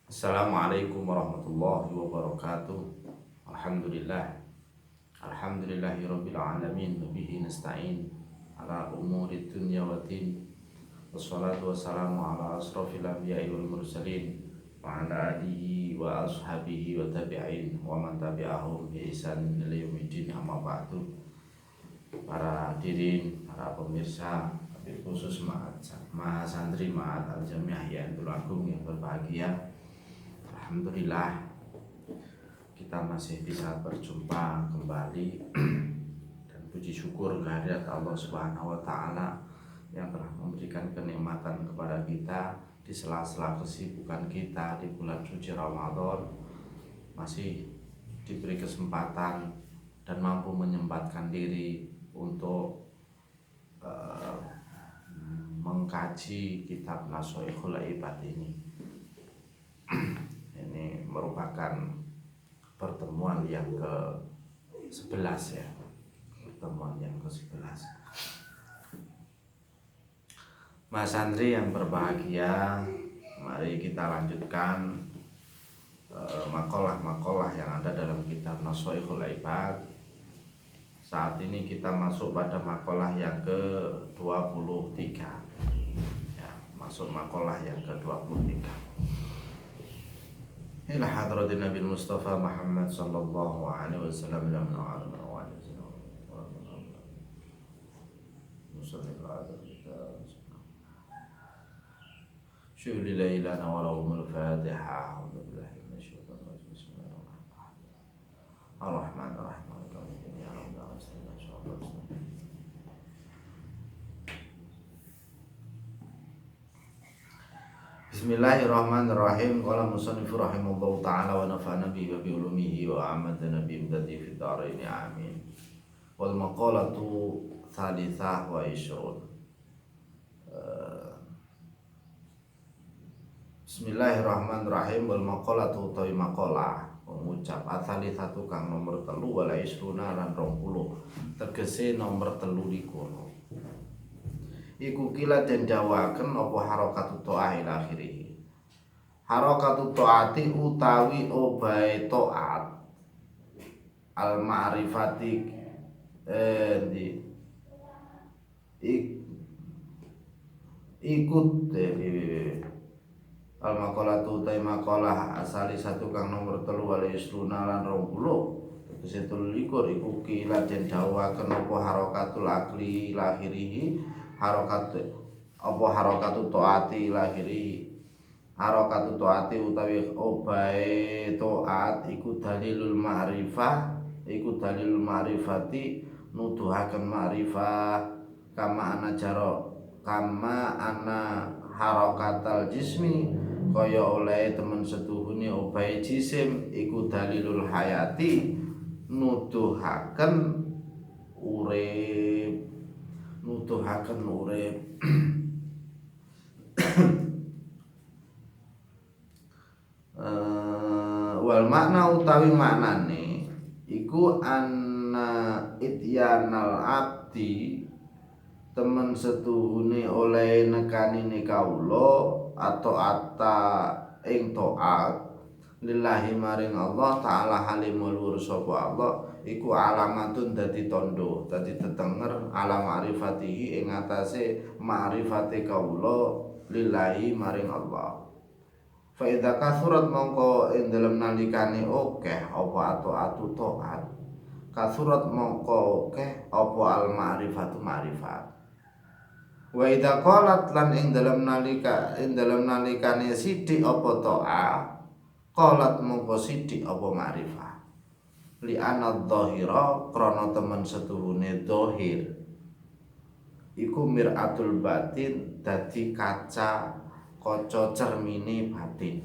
Assalamualaikum warahmatullahi wabarakatuh. Alhamdulillah. Alhamdulillahirabbil alamin wa bihi nasta'in ala umuri dunya waddin. Wassalatu wassalamu ala asrofil anbiya'i wal mursalin wa ala alihi wa ashabihi wa tabi'in wa man tabi'ahum bi ihsan ila yaumiddin, amma ba'du. Para hadirin, para pemirsa, wabil khusus mahasantri ma'at al-jamiah yang agung yang berbahagia. Alhamdulillah kita masih bisa berjumpa kembali dan puji syukur kehadirat Allah Subhanahu wa taala yang telah memberikan kenikmatan kepada kita di sela-sela kesibukan kita di bulan suci Ramadan, masih diberi kesempatan dan mampu menyempatkan diri untuk mengkaji kitab Nashaikhul Ibad ini. Ini merupakan pertemuan yang ke-11 ya. Pertemuan yang ke-11. Mas Andri yang berbahagia, mari kita lanjutkan makalah-makalah yang ada dalam kitab Nashaikhul Ibad. Saat ini kita masuk pada makalah yang ke-23 ya, masuk makalah yang ke-23 ila hadratin Nabi Mustafa Muhammad sallallahu alaihi wasallam ila ma'alim wa syuli lailana wa lahumul fatiha. A'udzu billahi minasyaitonir rajim. Bismillahirrahmanirrahim. Ar-Rahmanir-Rahim. Bismillahirrahmanirrahim. Qala musannif rahimahullahu ta'ala wa nafa'ana bihi wa bi ulumihi wa amadana bi imdadi fid dharain amin. Wal maqalatu thalithah wa ishrun. Bismillahirrahmanirrahim. Wal maqalatu tawi maqalah mengucap athalithatu kang nomor 3 wala isruna lan 20, tegese nomor 23. Iku kila den dawaken apa harakatu ta'ah ila akhirih. Harakatu ta'ati utawi obahe ta'at al ma'rifati ikut al maqalatu ta maqalah asali satu kang nomor 3 wal isruna lan 20, tegese 23 iku kila den dawaken apa harakatul akli lahirihi. Harakatu taati lahiri. Harakatu taati utawi obahe taat iku dalilul ma'rifah, iku dalilul ma'rifati nuduhaken ma'rifah kama ana harakatal jismi, kaya oleh temen setuhune obahe jisim iku dalilul hayati nuduhaken urip. Nuduhaken urip. Wal makna utawi maknane iku anna ityanal abdi, temen setuhune oleh nekanine kawula atau atta ing taat lillahi maring Allah taala halimul luhur sapa Allah iku alamatun dadi tondo, dadi tetenger ala ma'rifatihi ing atase ma'rifate kawula lillahi maring Allah. Fa idza kasurat mongko ing dalem nalikane akeh apa atu taat, kasurat mongko akeh apa al ma'rifatu ma'rifat. Wa idza qalat lan ing dalem nalikane sithik apa taat, qalat mongko sithik apa ma'rifat. Li anad dhahira krana temen setuhune dhahir iku miratul batin, dadi kaca cermine batin.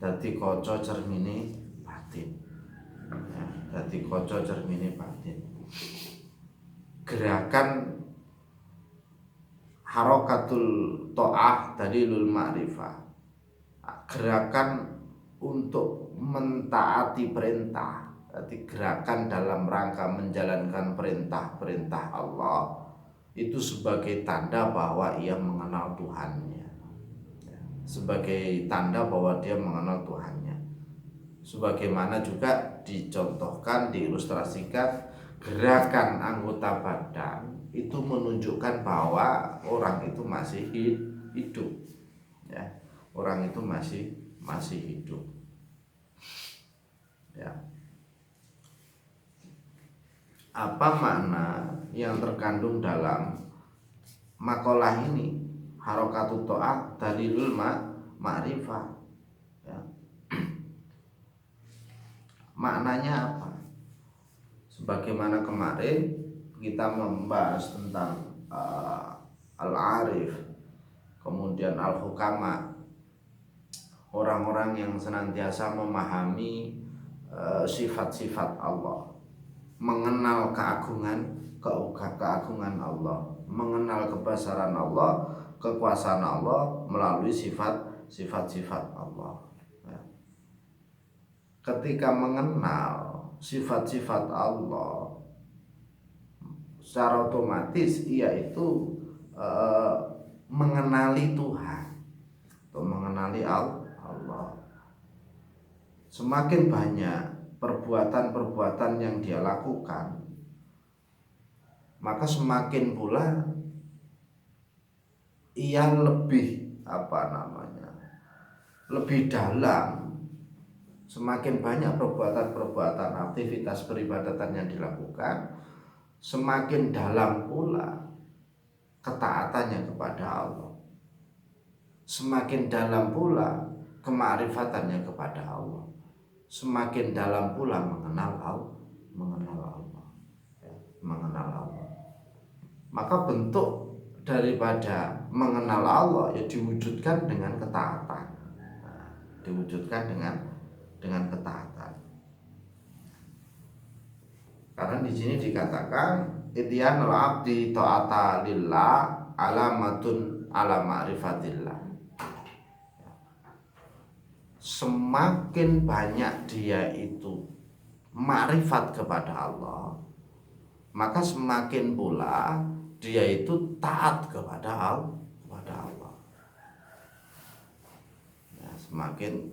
Dadi kaca cermine batin. Ya, dadi kaca cermine batin. Gerakan harakatul ta'ah dalilul ma'rifah. Gerakan untuk mentaati perintah. Jadi gerakan dalam rangka menjalankan perintah-perintah Allah itu sebagai tanda bahwa ia mengenal Tuhannya. sebagai tanda bahwa dia mengenal Tuhannya. Sebagaimana juga dicontohkan, diilustrasikan, gerakan anggota badan itu menunjukkan bahwa orang itu masih hidup, ya. Orang itu masih hidup, ya. Apa makna yang terkandung dalam makalah ini? Harokatut ta'ah dalilul ma'rifah, ya. Maknanya apa? Sebagaimana kemarin kita membahas tentang al-arif, kemudian al-hukama, orang-orang yang senantiasa memahami sifat-sifat Allah, mengenal keagungan Allah, mengenal kebesaran Allah, kekuasaan Allah melalui sifat-sifat Allah. Ketika mengenal sifat-sifat Allah, secara otomatis ia itu mengenali Tuhan atau mengenali Allah. Semakin banyak perbuatan-perbuatan yang dia lakukan, maka semakin pula ia lebih lebih dalam. Semakin banyak perbuatan-perbuatan, aktivitas peribadatan yang dilakukan, semakin dalam pula ketaatannya kepada Allah, semakin dalam pula kema'rifatannya kepada Allah, semakin dalam pula mengenal Allah. Maka bentuk daripada mengenal Allah ya diwujudkan dengan ketaatan, diwujudkan dengan ketaatan. Karena di sini dikatakan ityanul abdi ta'ata lillah alamatun ala ma'rifatillah. Semakin banyak dia itu ma'rifat kepada Allah, maka semakin pula dia itu taat kepada Allah. Ya, semakin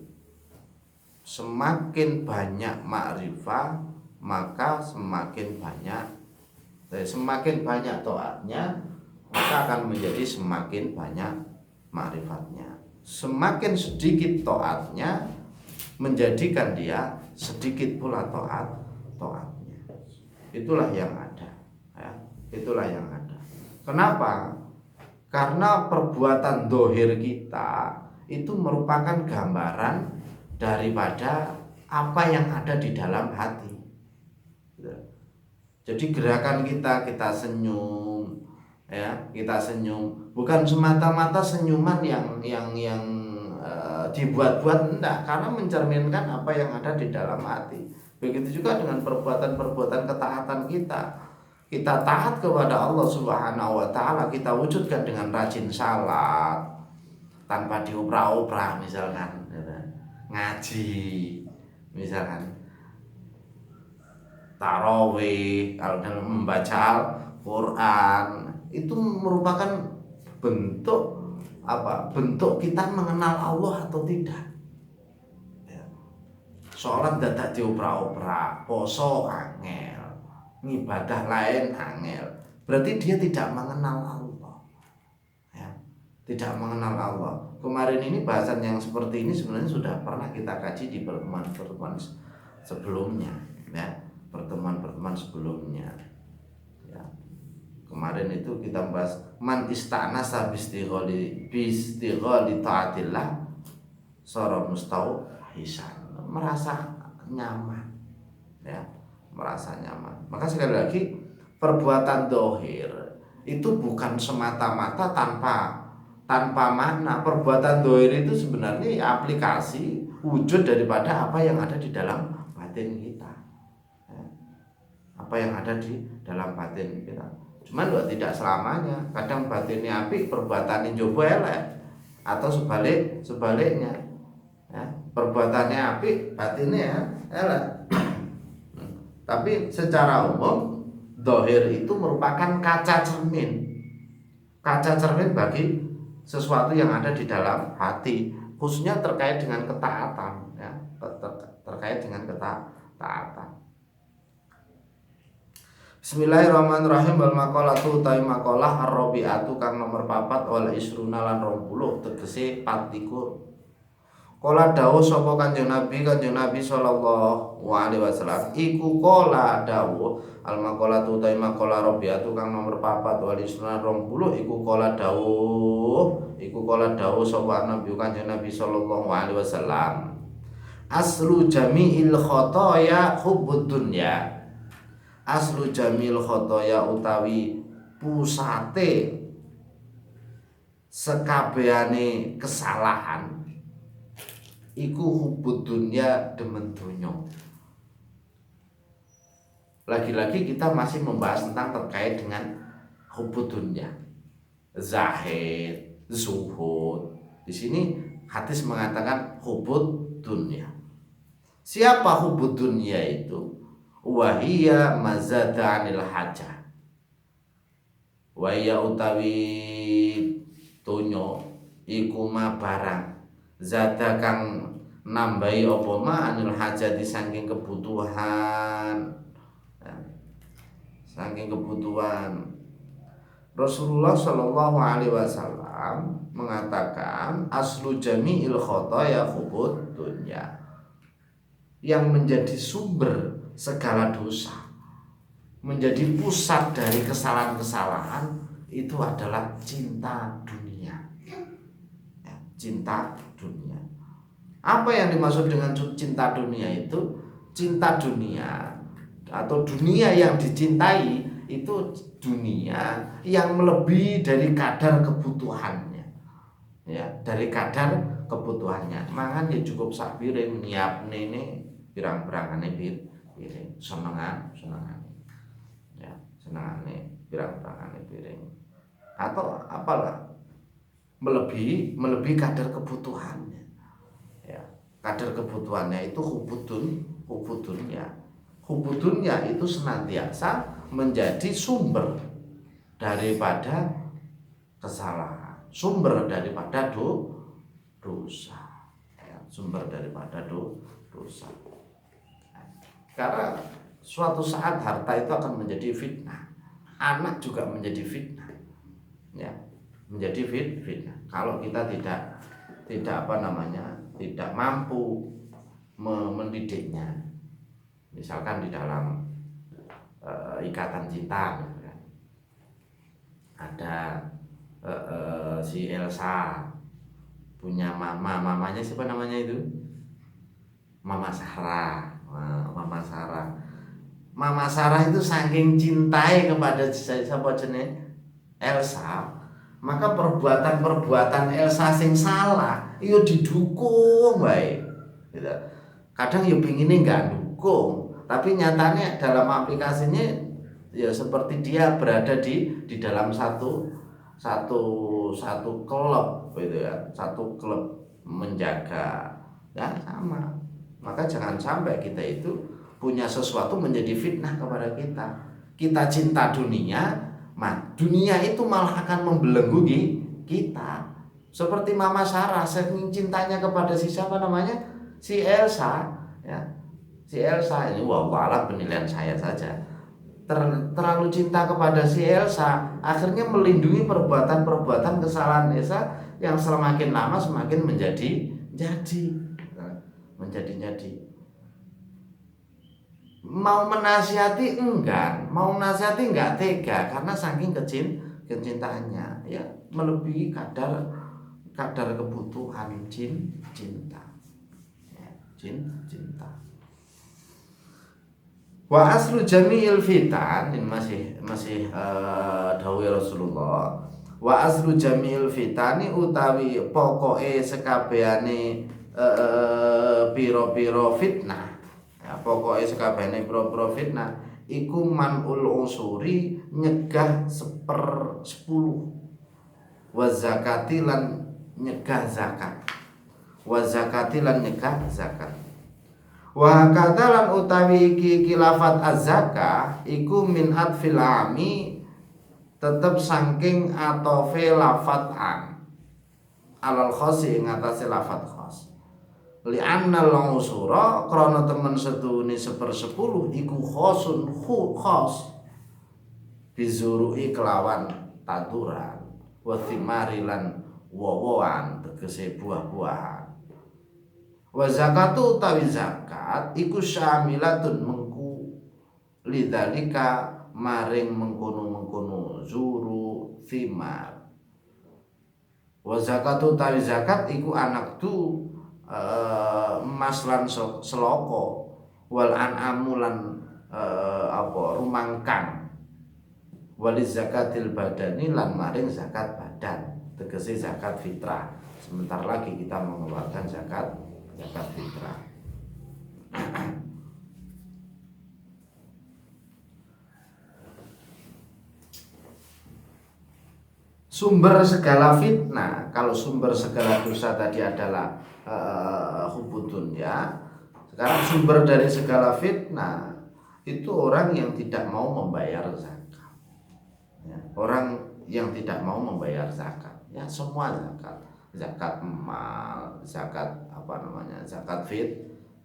banyak makrifat, maka semakin banyak taatnya, maka akan menjadi semakin banyak makrifatnya. Semakin sedikit taatnya, menjadikan dia sedikit pula taatnya. Itulah yang ada, ya. Itulah yang ada. Kenapa? Karena perbuatan dohir kita itu merupakan gambaran daripada apa yang ada di dalam hati. Jadi gerakan kita senyum, ya, kita senyum bukan semata-mata senyuman yang dibuat-buat, enggak, karena mencerminkan apa yang ada di dalam hati. Begitu juga dengan perbuatan-perbuatan ketaatan kita. Kita taat kepada Allah Subhanahu wa taala, kita wujudkan dengan rajin salat tanpa diopra-opra, misalkan ngaji, misalkan tarawih, kalau dalam membaca Quran, itu merupakan bentuk bentuk kita mengenal Allah atau tidak. Sholat dadak diopra-opra, poso angel, ngibadah lain angel, berarti dia tidak mengenal Allah, ya, tidak mengenal Allah. Kemarin ini bahasan yang seperti ini sebenarnya sudah pernah kita kaji di pertemuan sebelumnya, ya, pertemuan sebelumnya, ya. Kemarin itu kita bahas man istanasa bistighali taatillah sara mustauhisan, merasa nyaman, ya, merasa nyaman. Maka sekali lagi, perbuatan dohir itu bukan semata-mata tanpa makna. Perbuatan dohir itu sebenarnya aplikasi wujud daripada apa yang ada di dalam batin kita, ya, apa yang ada di dalam batin kita. Cuman tidak selamanya. Kadang batinnya apik, perbuatannya coba elek, atau sebaliknya, ya, perbuatannya apik, batinnya elek. Tapi secara umum dohir itu merupakan kaca cermin bagi sesuatu yang ada di dalam hati, khususnya terkait dengan ketaatan, ya, terkait dengan ketaatan. Bismillahirrahmanirrahim. Wal maqalatu utai maqalah ar-rabi'atu kang nomor 4 wal isruna lan 20 tegese 24. Kala dawuh sapa Kanjeng Nabi sallallahu alaihi wasallam iku kala dawuh al maqalatu utai maqalah rabi'atu kang nomor 4 wal isruna 20 iku kala dawuh sapa Nabi Kanjeng Nabi sallallahu alaihi wasallam aslu jami'il khotoya hubbud dunya. Aslu jamil khotoya utawi pusate sekabehane kesalahan iku hubbud dunya, demen donya. Lagi-lagi kita masih membahas tentang terkait dengan hubbud dunya, zahid, zuhud. Di sini hadis mengatakan hubbud dunya. Siapa hubbud dunya itu? Wahia mazada anil hajah. Wahia utawi donya iku ma barang zada kang nambahi apa ma anil hajati saking kebutuhan. Saking kebutuhan. Rasulullah Shallallahu alaihi wasallam mengatakan aslu jami'il khotoya hubbud dunya. Yang menjadi sumber segala dosa, menjadi pusat dari kesalahan-kesalahan itu adalah cinta dunia. Ya, cinta dunia. Apa yang dimaksud dengan cinta dunia itu? Cinta dunia atau dunia yang dicintai itu dunia yang melebihi dari kadar kebutuhannya. Ya, dari kadar kebutuhannya. Mangan ya cukup sak piring, nyiapne ini pirang-pirangane piring, senengan ya, senengane pirang-pirangane piring atau apalah melebihi kadar kebutuhannya, ya, kadar kebutuhannya itu hubudunnya itu senantiasa menjadi sumber daripada kesalahan, sumber daripada dosa, ya, sumber daripada dosa. Karena suatu saat harta itu akan menjadi fitnah, anak juga menjadi fitnah, ya, menjadi fitnah. Kalau kita tidak tidak mampu mendidiknya, misalkan di dalam ikatan cinta, ya, ada si Elsa punya mamanya siapa namanya itu? Mama Sarah. Mama Sarah itu saking cintai kepada siapa jenis Elsa, maka perbuatan Elsa sing salah itu didukung baik. Gitu. Kadang ya pinginnya nggak dukung, tapi nyatanya dalam aplikasinya ya seperti dia berada di dalam satu klub, gitu ya, satu klub menjaga, ya sama. Maka jangan sampai kita itu punya sesuatu menjadi fitnah kepada kita. Kita cinta dunia, dunia itu malah akan membelenggu kita. Seperti Mama Sarah saking cintanya kepada siapa namanya? Si Elsa, ya. Si Elsa ini wallah penilaian saya saja. Terlalu cinta kepada si Elsa, akhirnya melindungi perbuatan kesalahan Elsa yang semakin lama semakin menjadi mau menasihati enggak tega karena saking kecintaannya, ya, melebihi kadar kebutuhan cinta, ya, cinta. Wa aslu jami'il fitan, ini masih dawuh Rasulullah. Wa aslu jami'il fitani utawi pokoke sekabehane piro-piro fitnah, ya, pokoknya sekabehane piro-piro fitnah iku manul usuri, nyegah 1/10, wa zakati lan nyegah zakat, wa zakati lan nyegah zakat. Wa kadalan utawi iki lafat az-zakah iku min atfil ami, tetep saking atofe lafat an, alal khosi ing atase lafat khos. Li annal usura krana temen setune 1/10 iku khosun khos bizurui kelawan tanduran wa thimari lan wowoan tegese buah-buahan. Wa zakatu utawi zakat iku syamilatun mengku lidzalika maring mengkono-mengkono zuru thimar. Wa zakatu utawi zakat iku anak tu emas lan seloko wal an'amu lan rumangkang waliz zakatil badani lan maring zakat badan tegese zakat fitrah. Sebentar lagi kita mengeluarkan zakat fitrah. Sumber segala fitnah, kalau sumber segala dosa tadi adalah hubbud dunya, sekarang sumber dari segala fitnah itu orang yang tidak mau membayar zakat ya, orang yang tidak mau membayar zakat ya, semua zakat mal, zakat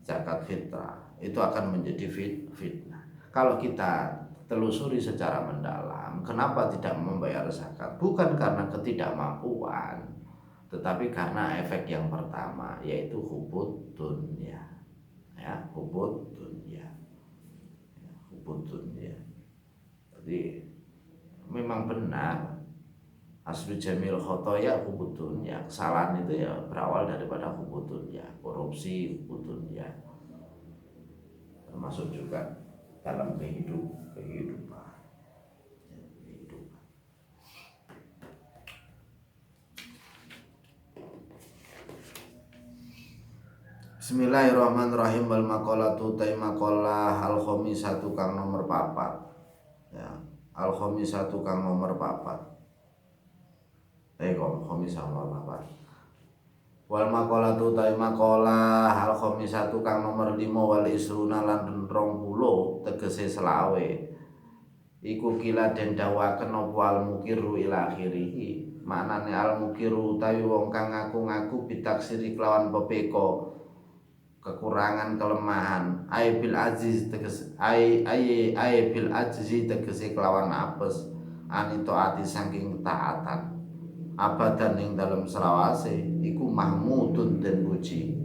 zakat fitrah itu akan menjadi fitnah. Kalau kita telusuri secara mendalam, kenapa tidak membayar zakat? Bukan karena ketidakmampuan, tetapi karena efek yang pertama, yaitu hubbud dunya. Ya, hubbud dunya. Jadi memang benar aslu jamil khotoya hubbud dunya. Kesalahan itu ya berawal daripada hubbud dunya, korupsi hubbud dunya. Termasuk juga dalam kehidupan. Bismillahirrahmanirrahim. Wal maqalatu ta maqalah al khamisatu kang nomor 4 ya, al khamisatu kang nomor 4 khamisah nomor 4. Wal maqalatu ta maqalah al khamisatu kang nomor 5 wal isruna lan 20 tegese selawe iku kila den dawaken apa al mukiru ila akhirih. Maknane al mukiru utawi wong kang ngaku-ngaku bitaksiri kelawan pepeko kekurangan kelemahan ai bil aziz tegese ai bil ajzi tegese kelawan apes anito ati saking taatan abadan ing dalam selawase iku mahmudun den puji.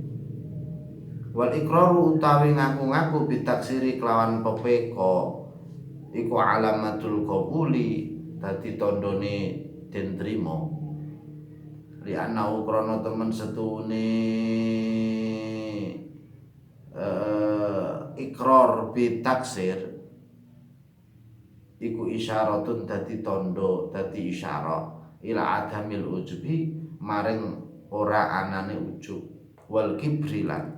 Wal iqraru utawi ngaku-ngaku bitaksiri kelawan pepeko iku alamatul qabuli dadi tandane den trima li ana krana temen setune ikrar bitaksir iku isyaratun dadi tondo dadi isyarah ila adamil ujbi maring ora anane ujub wal kibrilan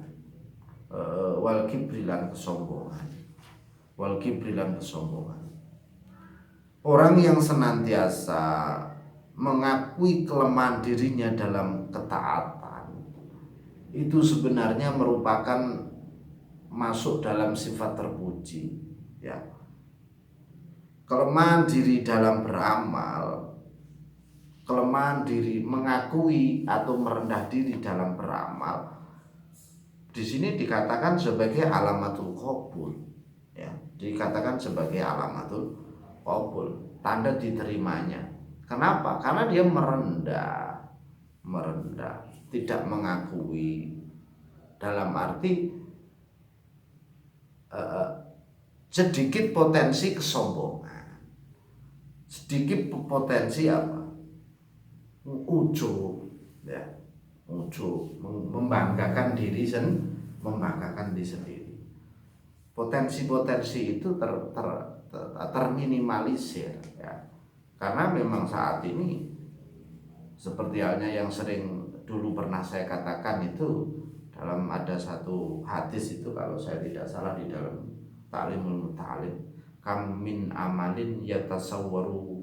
kesombongan. Orang yang senantiasa mengakui kelemahan dirinya dalam ketaatan itu sebenarnya merupakan masuk dalam sifat terpuji ya. Kelemahan diri dalam beramal, kelemahan diri mengakui atau merendah diri dalam beramal, di sini dikatakan sebagai alamatul qabul ya, dikatakan sebagai alamatul qabul, tanda diterimanya. Kenapa? Karena dia merendah, tidak mengakui, dalam arti sedikit potensi kesombongan, sedikit potensi ujub ya, membanggakan diri sendiri. Potensi-potensi itu terminimalisir ya, karena memang saat ini seperti halnya yang sering dulu pernah saya katakan itu dalam ada satu hadis itu, kalau saya tidak salah di dalam Ta'limul Muta'alim, kam min amalin yatasawwaru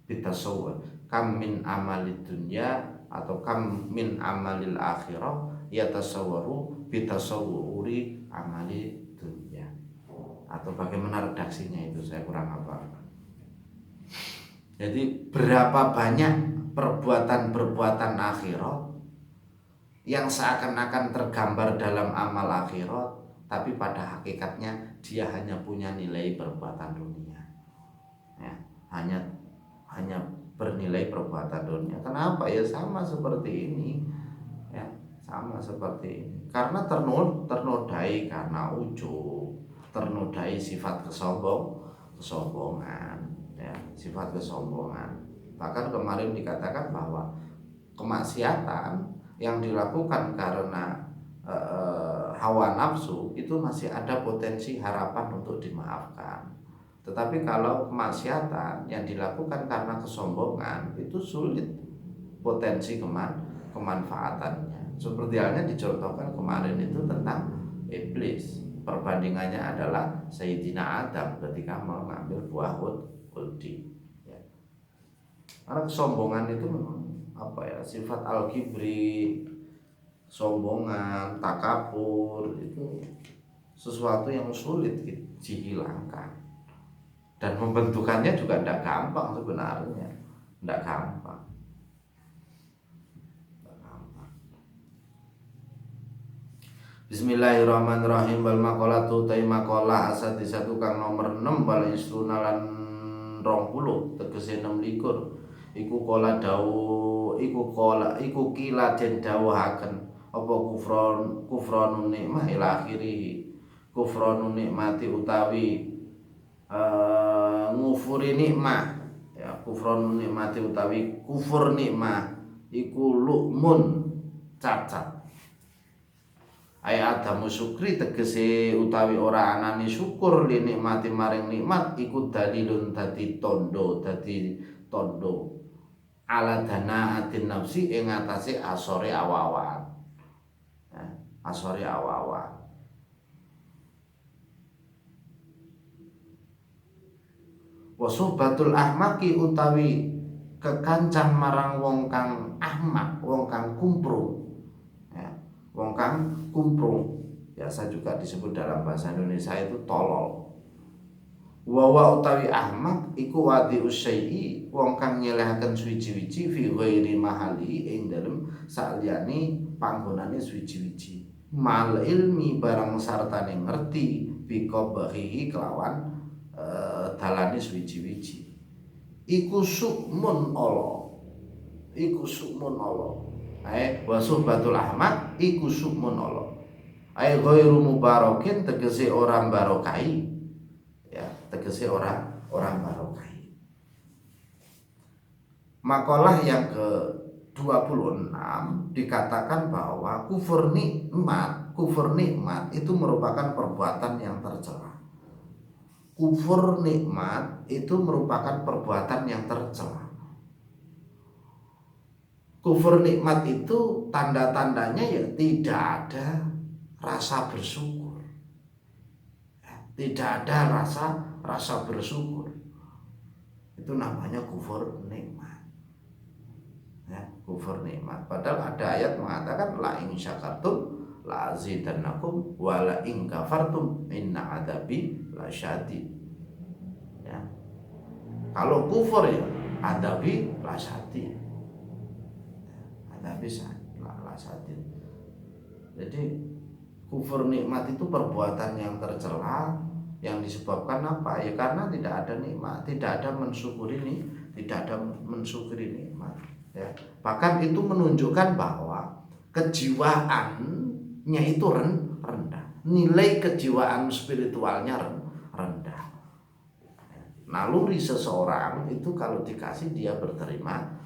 bitasawwur, kam min amalid dunya atau kam min amalil akhirah yatasawwaru bitasawwuri amali dunya, atau bagaimana redaksinya itu saya kurang hafal. Jadi berapa banyak perbuatan-perbuatan akhirat yang seakan-akan tergambar dalam amal akhirat, tapi pada hakikatnya dia hanya punya nilai perbuatan dunia, ya, hanya bernilai perbuatan dunia. Kenapa? Ya sama seperti ini, ya, sama seperti ini. Karena ternodai karena ujub, ternodai sifat kesombongan, ya, sifat kesombongan. Bahkan kemarin dikatakan bahwa kemaksiatan yang dilakukan karena hawa nafsu itu masih ada potensi harapan untuk dimaafkan. Tetapi kalau kemaksiatan yang dilakukan karena kesombongan itu sulit potensi kemanfaatannya. Seperti halnya dicontohkan kemarin itu tentang iblis. Perbandingannya adalah Sayyidina Adam ketika mengambil buah khuldi. Ya. Karena kesombongan itu memang sifat al-kibri, sombongan, takabur itu sesuatu yang sulit dihilangkan, dan membentukannya juga tidak gampang sebenarnya, tidak gampang. Bismillahirrahmanirrahim. Wal maqalatu ta maqalah asati satu kang nomor 6 wal istunalan 20 tegese 26 iku kila den dawuhaken apa kufranun nikmah ila akhiri. Kufranun nikmati utawi ngufuri nikmah, ya, kufranun nikmati utawi kufur nikmah iku lu'mun cacat. Adamu syukri tegese utawi ora anani syukur li nikmati maring nikmat iku dalilun dadi tondo ala danaatin nafsi ing atase asore awawan, asore awawan. Wa suhbatul ahmaki utawi kekancan marang wong kang ahmak, wong kang kumprung, ya, wong kang kumprung biasa juga disebut dalam bahasa Indonesia itu tolol. Wa utawi ahmak iku wadi usai wong kang nyelehaken suwiji-wiji fi ghairi mahali ing dalem saliyane panggonane suwiji-wiji. Mal ilmi barang sartane ngerti bi qabahi kelawan dalane suwiji-wiji. Iku sukmun Allah. Iku sukmun Allah. Wa suhbatul ahmak iku sukmun Allah. Ghairu mubarakin tegese orang barokai. Ya, tegese orang barokai. Makalah yang ke-26 dikatakan bahwa kufur nikmat itu merupakan perbuatan yang tercela. Kufur nikmat itu merupakan perbuatan yang tercela. Kufur nikmat itu tanda-tandanya ya tidak ada rasa bersyukur. Tidak ada rasa bersyukur. Itu namanya kufur nikmat. Ya, kufur nikmat. Padahal ada ayat mengatakan la in syakartum la azidannakum wa la in kafartum inna adabi lasyadid. Ya. Kalau kufur ya adabi lasyadid. Adabi lasyadid. Jadi kufur nikmat itu perbuatan yang tercela yang disebabkan apa? Ya karena tidak ada nikmat, tidak ada mensyukuri nikmat. Ya. Bahkan itu menunjukkan bahwa kejiwaannya itu rendah, nilai kejiwaan spiritualnya rendah. Naluri seseorang itu kalau dikasih dia berterima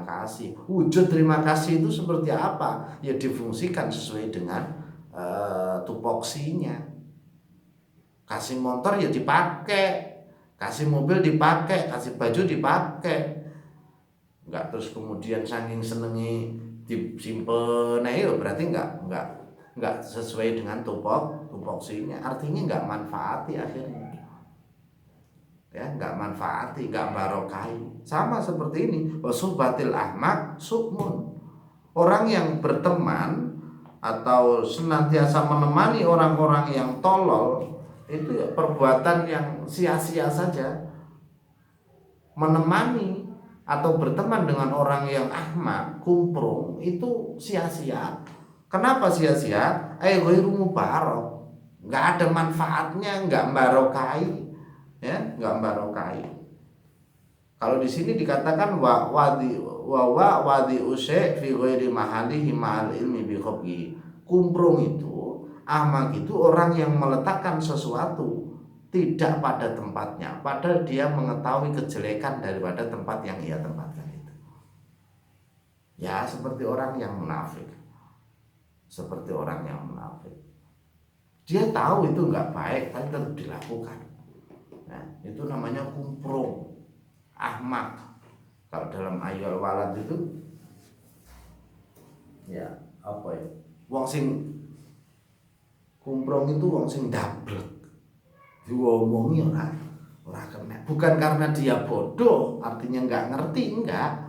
kasih. Wujud terima kasih itu seperti apa? Ya difungsikan sesuai dengan tupoksinya. Kasih motor ya dipakai, kasih mobil dipakai, kasih baju dipakai. Enggak terus kemudian saking senengi disimpen, ya berarti enggak sesuai dengan tupoksinya. Artinya enggak manfaati akhirnya. Ya, enggak manfaati, enggak barokai. Sama seperti ini, wasubatil ahmak sukmun. Orang yang berteman atau senantiasa menemani orang-orang yang tolol itu ya perbuatan yang sia-sia saja. Menemani atau berteman dengan orang yang ahmak, kumprung, itu sia-sia. Kenapa sia-sia? Ghairu mubarok, nggak ada manfaatnya, nggak barokai, ya, nggak barokai. Kalau di sini dikatakan wadi usai fi ghairi mahalihi ma'al ilmi bi khobgi. Kumprung itu, ahmak itu orang yang meletakkan sesuatu tidak pada tempatnya, padahal dia mengetahui kejelekan daripada tempat yang ia tempatkan itu. Ya, seperti orang yang munafik. Seperti orang yang munafik. Dia tahu itu nggak baik, tapi tetap dilakukan. Nah, itu namanya kumprung, ahmak. Kalau dalam ayat walad itu, ya apa ya? Wong sing kumprung itu wong sing dablek. Diomongi ora kena. Bukan karena dia bodoh, artinya nggak ngerti, enggak.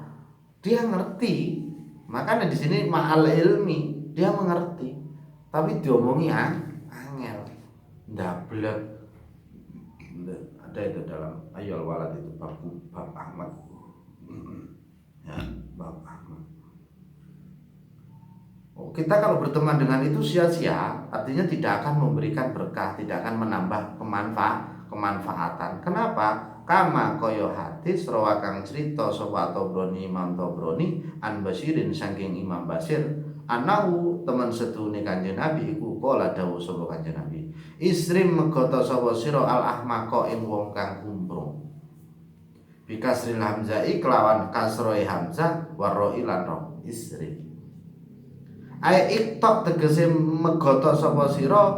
Dia ngerti. Makanya di sini ma'al ilmi, dia mengerti. Tapi diomongi angel, dablek. Ada itu dalam ayat walad itu bab Ahmad. Ya, bab Ahmad. Kita kalau berteman dengan itu sia-sia, artinya tidak akan memberikan berkah, tidak akan menambah kemanfaatan. Kenapa? Kama koyo hadis rawakang cerita sapa Tobroni Imam Tobroni an Basirin saking Imam Basir anahu teman sedune Kanjeng Nabi iku kala dawuh sapa Kanjeng Nabi isrim megoto sapa sira al ahmaqa ing wong kang kumprung bikasril hamzah kelawan kasroe hamzah waroi lan ro isrim iktok tegese megoto sapa sira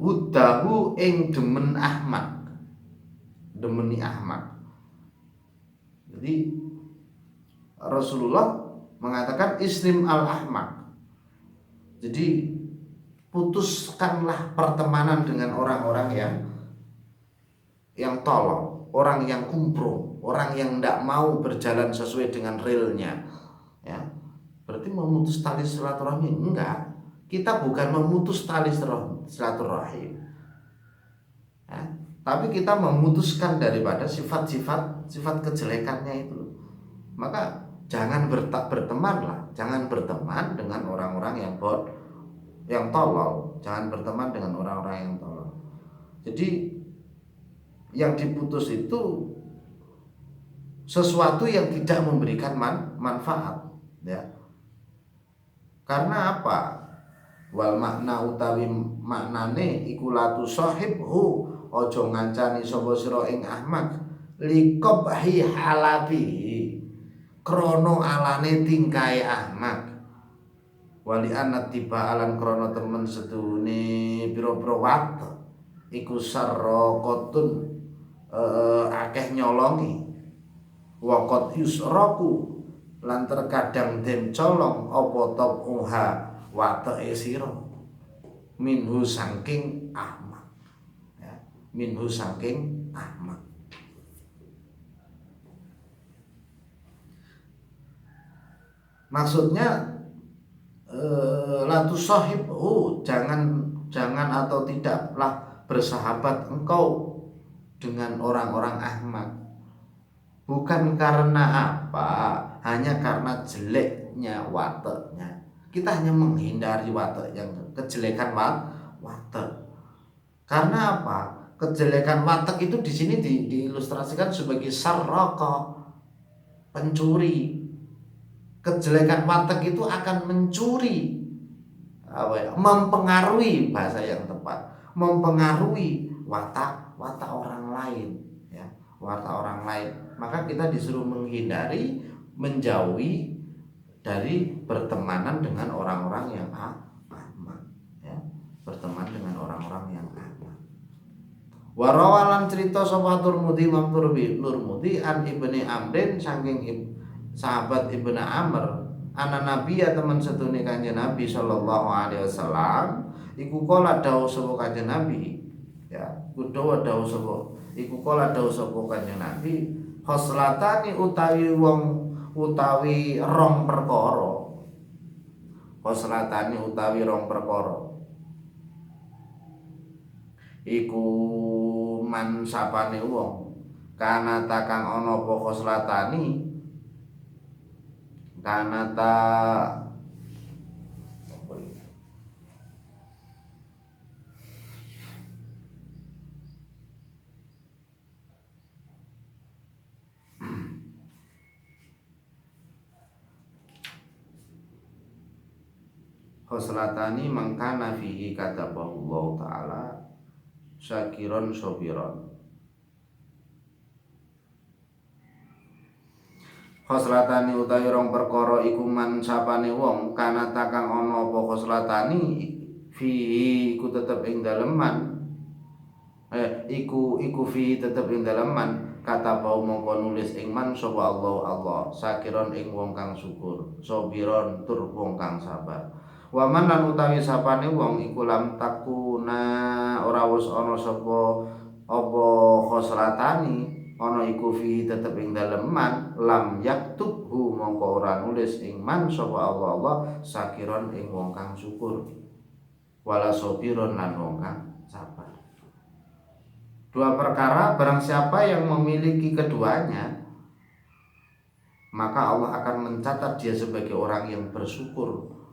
udahu ing demen ahmak, demeni ahmak. Jadi Rasulullah mengatakan islim al ahmak. Jadi putuskanlah pertemanan dengan orang-orang yang tolol, orang yang kumprung, orang yang tidak mau berjalan sesuai dengan realnya, ya. Berarti memutus tali silaturahmi? Enggak. Kita bukan memutus tali silaturahim, ya, tapi kita memutuskan daripada sifat kejelekannya itu. Maka jangan bertemanlah, jangan berteman dengan orang-orang yang tolol, jangan berteman dengan orang-orang yang tolol. Jadi yang diputus itu sesuatu yang tidak memberikan manfaat, ya. Karena apa? Wal makna utawi maknane iku latu sahibhu aja ngancani sapa sira ing ahmak liqabhi halabi krana alane tingkae ahmak wali anat tiba alan krana temen sedune pira-pira wat iku sarraqatun akeh nyolongi waqat yusraku lan terkadang den colong apa tabuha wateke sira minhu saking ahmak, ya, minhu saking ahmak. Maksudnya latu sahib, jangan atau tidaklah bersahabat engkau dengan orang-orang ahmak. Bukan karena apa, hanya karena jeleknya wataknya. Kita hanya menghindari watak yang kejelekan watak. Karena apa? Kejelekan watak itu di sini diilustrasikan sebagai sarraqah, pencuri. Kejelekan watak itu akan mencuri, mempengaruhi, bahasa yang tepat, mempengaruhi watak orang lain, ya, watak orang lain. Maka kita disuruh menghindari, menjauhi dari bertemanan dengan orang-orang yang ahmak, ya, berteman dengan orang-orang yang ahmak. Warawalan cerita sapa Turmudi Imam Turmudi an Ibni Amrin saking sahabat Ibnu Amr anak Nabi ya teman setune Kanjeng Nabi sallallahu alaihi wasallam iku kala dawuh sapa Kanjeng Nabi, ya, kudu dawuh sapa iku kala dawuh sapa Kanjeng Nabi khoslatani utawi rong perkara. Khoslatani utawi rong perkara iku man sapane wong kanata kang ana apa khoslatani kanata khoslatani mangkana fihi kataballahu ta'ala syakiron sobiron. Khoslatani utawi rong perkara iku man sapane wong kana takang ana apa khoslatani fihi iku tetep ing dalem man iku fihi tetep ing dalem man kata bau mongko nulis ing man sapa Allah sakiron ing wong kang syukur sobiron tur wong kang sabar. Waman lan utawi sapane wong iku lam takuna ora wis ana sapa apa khoslatani ana iku fi tetep ing dalem man lam yaktubhu mongko ora nulis ing man sapa Allah sakiron ing wong kang syukur wala sobiron lan wong kang sabar. Dua perkara barang siapa yang memiliki keduanya maka Allah akan mencatat dia sebagai orang yang bersyukur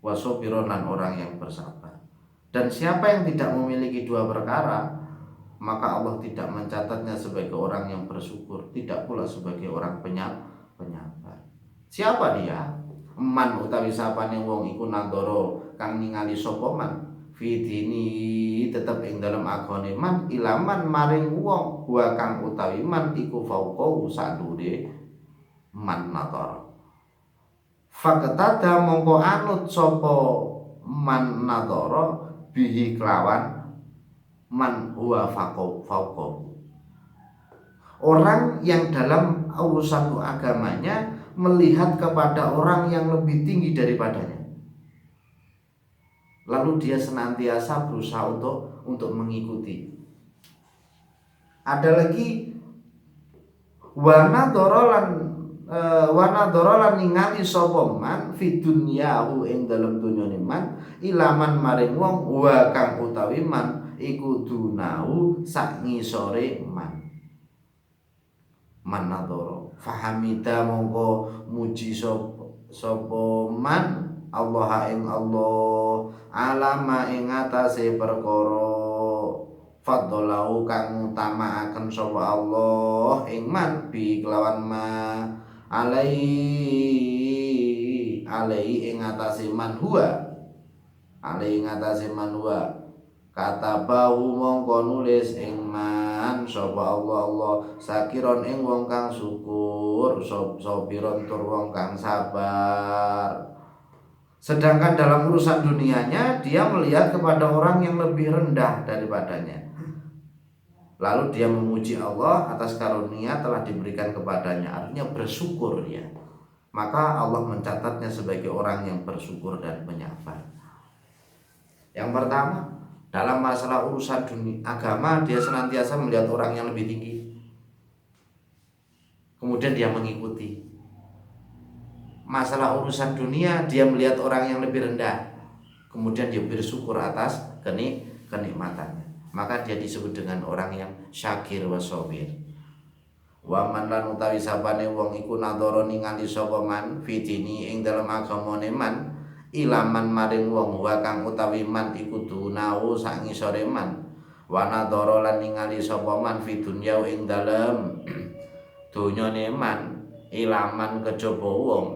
wasobiron lan orang yang bersabar. Dan siapa yang tidak memiliki dua perkara maka Allah tidak mencatatnya sebagai orang yang bersyukur, tidak pula sebagai orang penyabar. Siapa dia? Man utawi sapane wong iku nadoro kang ningali sapa man fi dini tetep ing dalem agone man ilaman maring wong wa kang utawi man iku fauqa sadure man nadoro. Faqtada mongko anut sapa man nadoro bihi kelawan man huwa fauqa. Orang yang dalam urusan agamanya melihat kepada orang yang lebih tinggi daripadanya, lalu dia senantiasa berusaha untuk mengikuti. Ada lagi wana dorolan ningali sapa man fi dunyahu ing dalem dunyane man ilaman maring wong wa kang utawi man iku dunau sak ngisore man nadoro fahamida mongko muji sapa man Allah ing Allah alama ing atase perkara fadlahu kang utamaaken sapa Allah ing man bi kelawan ma alai ing atase man huwa kata bau mongko nulis ing man sapa Allah sakiron ing wong kang syukur sobiron tur wong kang sabar. Sedangkan dalam urusan dunianya dia melihat kepada orang yang lebih rendah daripadanya, lalu dia memuji Allah atas karunia telah diberikan kepadanya, artinya bersyukur ya. Maka Allah mencatatnya sebagai orang yang bersyukur dan penyabar. Yang pertama, dalam masalah urusan dunia agama dia senantiasa melihat orang yang lebih tinggi, kemudian dia mengikuti. Masalah urusan dunia dia melihat orang yang lebih rendah, kemudian dia bersyukur atas kenikmatannya. Maka dia disebut dengan orang yang syakir wa sabir. Wa man lan utawi sapane wong iku nadoro ningali sapa man fitini ing dalem agamane man ilaman maring wong wa kang utawi man iku dunau sak ngisore man wa nadoro lan ningali sapa man fi dunya ing dalem donyane man ilaman kejaba wong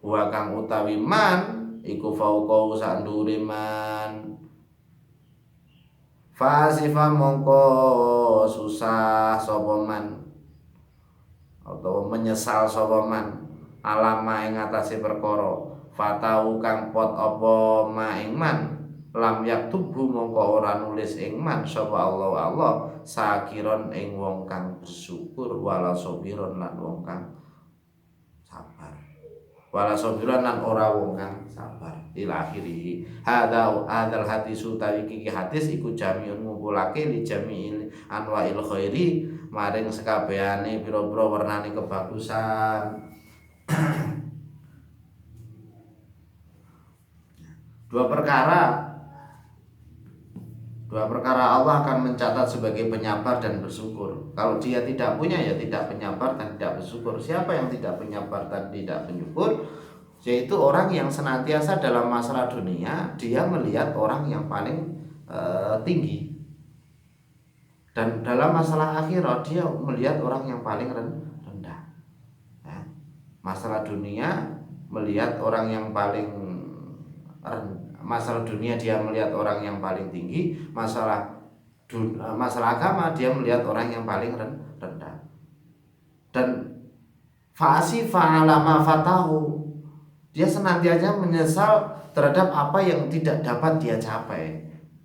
wa kang utawi man iku fauqa sak ndure man fasifa mongko susah sapa man atau menyesal sapa man alama ing atase perkara fatau kang pot apa ma ing man lam yaktubu mongko ora nulis ing man sapa Allah sakiron ing wong kang bersyukur wala sabiron lan wong kang sabar wala sabiron lan ora wong kang sabar ila akhiri hadzal hadis utawi iki hadis iku jamiun ngumpulake li jami'il anwa'il khairi maring sekabehane pira-pira wernane kebagusan. Dua perkara Dua perkara Allah akan mencatat sebagai penyabar dan bersyukur. Kalau dia tidak punya ya tidak penyabar dan tidak bersyukur. Siapa yang tidak penyabar dan tidak bersyukur? Yaitu orang yang senantiasa dalam masalah dunia dia melihat orang yang paling tinggi, dan dalam masalah akhirat dia melihat orang yang paling rendah. Ya. Masalah dunia melihat orang yang paling masalah dunia dia melihat orang yang paling tinggi, masalah agama dia melihat orang yang paling rendah. Dan fa'ala ma fatahu, dia senantiasa menyesal terhadap apa yang tidak dapat dia capai.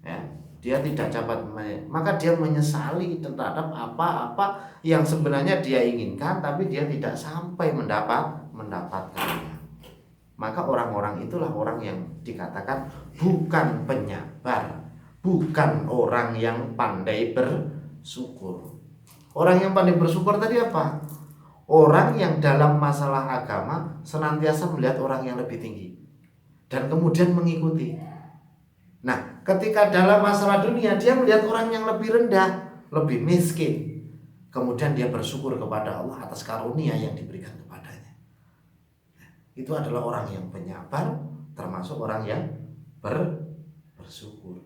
Ya, dia tidak dapat, maka dia menyesali terhadap apa-apa yang sebenarnya dia inginkan tapi dia tidak sampai mendapatkannya. Maka orang-orang itulah orang yang dikatakan bukan penyabar, bukan orang yang pandai bersyukur. Orang yang pandai bersyukur tadi apa? Orang yang dalam masalah agama senantiasa melihat orang yang lebih tinggi dan kemudian mengikuti. Nah, ketika dalam masalah dunia dia melihat orang yang lebih rendah, lebih miskin, kemudian dia bersyukur kepada Allah atas karunia yang diberikan kepadanya. Itu adalah orang yang penyabar, termasuk orang yang bersyukur.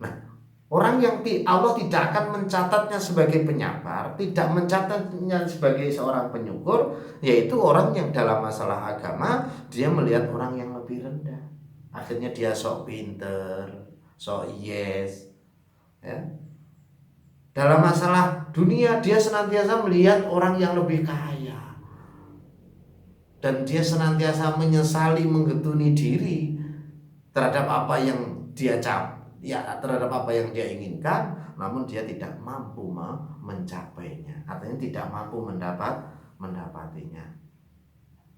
Nah, orang yang Allah tidak akan mencatatnya sebagai penyabar, tidak mencatatnya sebagai seorang penyukur, yaitu orang yang dalam masalah agama dia melihat orang yang lebih rendah. Akhirnya dia sok pinter, sok yes, ya. Dalam masalah dunia dia senantiasa melihat orang yang lebih kaya, dan dia senantiasa menyesali, menggetuni diri terhadap apa yang dia terhadap apa yang dia inginkan, namun dia tidak mampu mencapainya, artinya tidak mampu mendapatinya.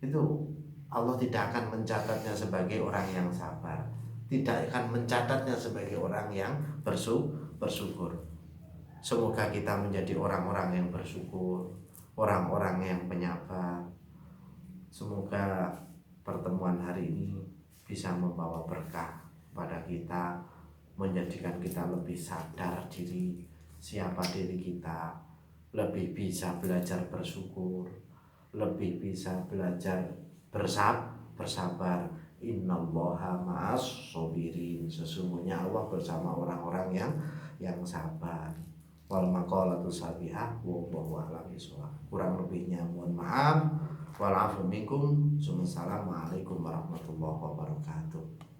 Itu Allah tidak akan mencatatnya sebagai orang yang sabar, tidak akan mencatatnya sebagai orang yang bersyukur. Semoga kita menjadi orang-orang yang bersyukur, orang-orang yang penyabar. Semoga pertemuan hari ini bisa membawa berkah pada kita, menjadikan kita lebih sadar diri, siapa diri kita, lebih bisa belajar bersyukur, lebih bisa belajar bersabar. Innallaha ma'as shabirin, sesungguhnya Allah bersama orang-orang yang sabar. Wal maqalatu sabihah wallahu a'lam bishawab. Kurang lebihnya mohon maaf. Walafu minkum. Assalamualaikum warahmatullahi wabarakatuh.